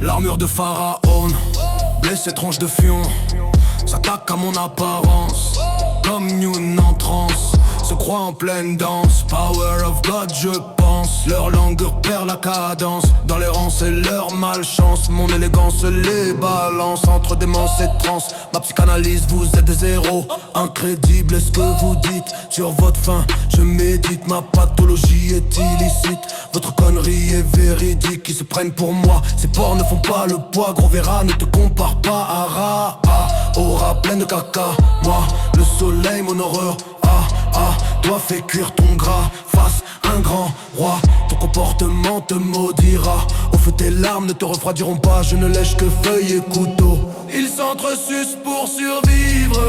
L'armure de Pharaon, blessé tronche de fion, s'attaque à mon apparence, comme une entrance, se croit en pleine danse. Power of God je pense, leur langue perd la cadence. Dans les rangs c'est leur malchance, mon élégance les balance. Entre démence et transe, ma psychanalyse vous êtes des héros. Incrédible est ce que vous dites, sur votre fin je médite. Ma pathologie est illicite, votre connerie est véridique. Qui se prennent pour moi, ces porcs ne font pas le poids. Gros verra, ne te compare pas à Ra. Aura pleine de caca, moi le soleil mon horreur. Toi fais cuire ton gras, face un grand roi. Ton comportement te maudira. Au feu tes larmes ne te refroidiront pas. Je ne lèche que feuilles et couteaux. Ils s'entresucent pour survivre.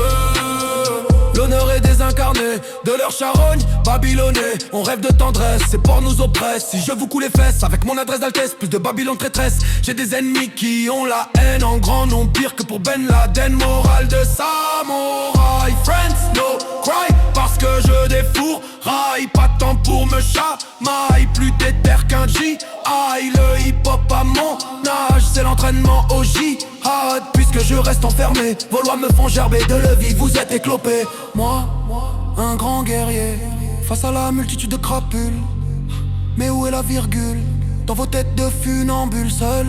L'honneur est désincarné de leur charogne babylonnais. On rêve de tendresse, ces porcs nous oppressent. Si je vous coule les fesses avec mon adresse d'altesse, plus de Babylone traîtresse. J'ai des ennemis qui ont la haine en grand nombre, pire que pour Ben Laden. Morale de samouraï, friends no cry, parce que je défouraille. Pas de temps pour me chamaille, plus déter qu'un G. Aïe, le hip-hop à mon âge, c'est l'entraînement au jihad. Puisque je reste enfermé, vos lois me font gerber de levier, vous êtes éclopés. Moi, un grand guerrier, face à la multitude de crapules. Mais où est la virgule? Dans vos têtes de funambules, seul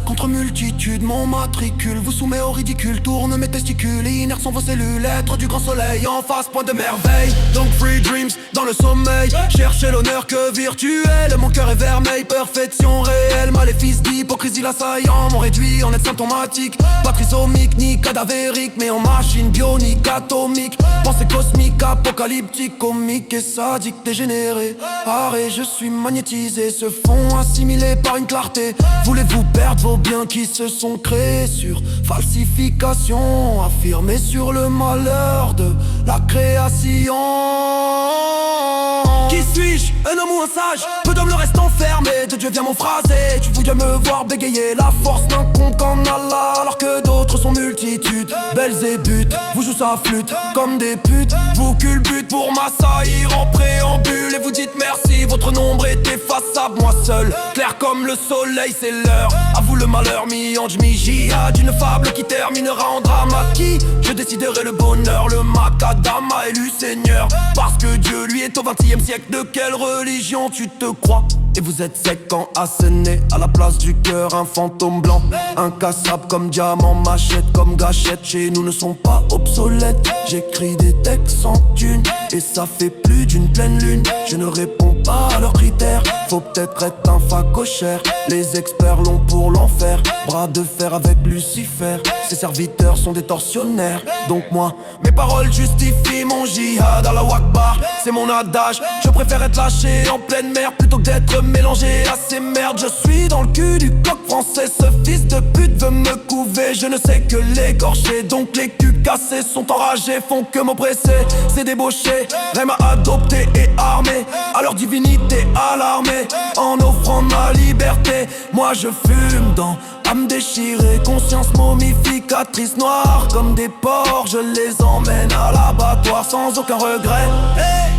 contre multitude, mon matricule vous soumet au ridicule. Tourne mes testicules, inertes sont vos cellules. Être du grand soleil en face, point de merveille. Donc free dreams dans le sommeil. Cherchez l'honneur que virtuel. Mon cœur est vermeil, perfection réelle. Maléfice d'hypocrisie l'assaillant m'ont réduit en être symptomatique. Pas trisomique ni cadavérique, mais en machine bionique, atomique. Pensée cosmique, apocalyptique, comique et sadique, dégénéré. Arrêt, je suis magnétisé, ce fond assimilé par une clarté. Voulez-vous perdre vos biens qui se sont créés sur falsification, affirmés sur le malheur de la création? Qui suis-je, un homme ou un sage? Peu d'hommes le restent enfermés, de Dieu vient mon phrasé. Tu voudrais me voir bégayer, la force d'un compte en Allah, alors que d'autres sont multitudes. Belzébuth vous joue sa flûte comme des putes, vous culbute pour m'assaillir en préambule. Et vous dites merci, votre nombre est effaçable. Moi seul, clair comme le soleil, c'est l'heure. À vous le malheur, mi-ange, mi-jihad. Une fable qui terminera en drame. À qui je déciderai le bonheur? Le macadam a élu seigneur, parce que Dieu lui est au 20e siècle. De quelle religion tu te crois? Et vous êtes sec quand asséné à la place du cœur un fantôme blanc. Incassable comme diamant, machette comme gâchette. Chez nous ne sont pas obsolètes. J'écris des textes sans thune et ça fait plus d'une pleine lune. Je ne réponds pas à leurs critères. Faut peut-être être un facochère. Les experts l'ont pour l'enfer. Bras de fer avec Lucifer. Ses serviteurs sont des tortionnaires. Donc moi, mes paroles justifient mon jihad. Allah Akbar, c'est mon adage. Je préfère être lâché en pleine mer plutôt que d'être mélangé à ces merdes. Je suis dans le cul du coq français. Ce fils de pute veut me couver. Je ne sais que l'écorcher. Donc les culs cassés sont enragés, font que m'oppresser. C'est débauché, Rème à adopter et armé à leur divinité alarmée. En offrant ma liberté, moi je fume dans âme déchirée, conscience momificatrice noire comme des porcs. Je les emmène à l'abattoir sans aucun regret.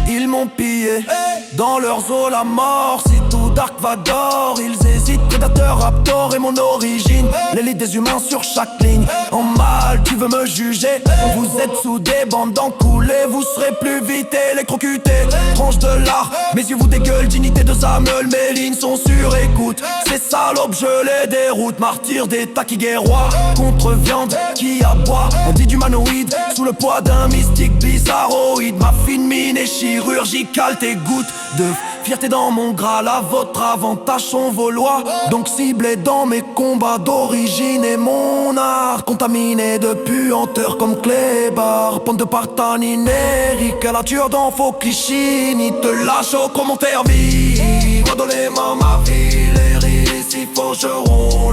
Ils m'ont pillé dans leurs eaux la mort. Si tout Dark Vador, ils hésitent, prédateur, raptor et mon origine. L'élite des humains sur chaque ligne. En mal, tu veux me juger? Vous êtes sous des bandes encoulées, vous serez plus vite électrocuté. Tranche de l'art, mes yeux vous dégueulent. Dignité de Samuel, mes lignes sont sur écoute. Ces salopes, je les déroute. Martyr des taquiguerrois, contre viande qui aboie. On dit d'humanoïde, sous le poids d'un mystique bizarroïde. Ma fine mine est chirurgicale, tes gouttes de fierté dans mon Graal. À votre avantage sont vos lois, donc ciblés dans mes combats d'origine. Et mon art contaminé de puanteur comme Clébar. Pente de partanineri, quelle nature dans faux clichés. Ni te lâche au commentaire vide. Moi dans les mains ma vie, les risques, il faut je roule.